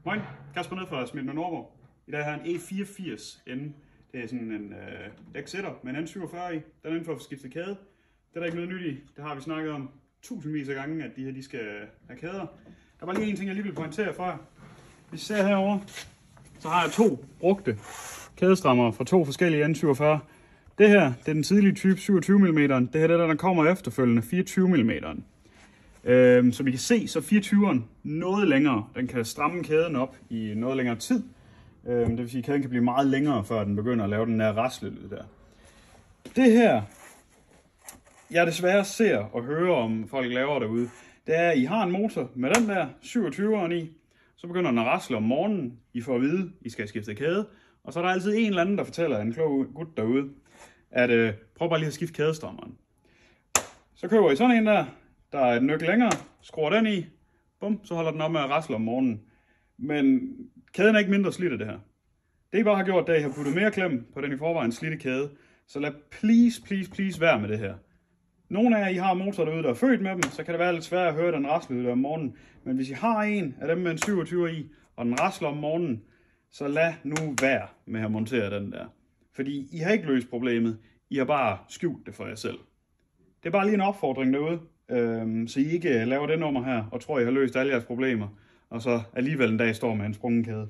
Moin, Kasper ned fra Smidt Nordborg. I dag har jeg en E84N. Det er sådan en X1'er med en N47 i. Den er inden for at skifte kæde. Det er der ikke noget nyt i. Det har vi snakket om tusindvis af gange, at de her de skal have kæder. Der var lige en ting, jeg lige vil pointere for jer. Hvis I ser herovre, så har jeg to brugte kædestrammer fra to forskellige N47. Det her, det er den tidlige type 27 mm. Det her det er der kommer efterfølgende 24 mm. Som I kan se, så 24'eren noget længere. Den kan stramme kæden op i noget længere tid. Det vil sige, at kæden kan blive meget længere, før den begynder at lave den der raslelyd der. Det her, jeg desværre ser og hører om folk laver derude, det er, at I har en motor med den der 27'eren i. Så begynder den at rasle om morgenen. I får at vide, at I skal skifte kæde. Og så er der altid en eller anden, der fortæller en klog gut derude, at prøv bare lige at skifte kædestrammeren. Så køber I sådan en der. Der er et nøgle længere, skruer den i, bum, så holder den op med at rasle om morgenen. Men kæden er ikke mindre slidt af det her. Det I bare har gjort, det er, at I har puttet mere klem på den i forvejen slidte kæde. Så lad please være med det her. Nogle af jer, I har motorer derude, der er født med dem, så kan det være lidt svært at høre den raslelyd om morgenen. Men hvis I har en af dem med en 27 i, og den rasler om morgenen, så lad nu være med at montere den der. Fordi I har ikke løst problemet, I har bare skjult det for jer selv. Det er bare lige en opfordring derude. Så I ikke laver det nummer her og tror, I har løst alle jeres problemer, og så alligevel en dag står med en sprungen kæde.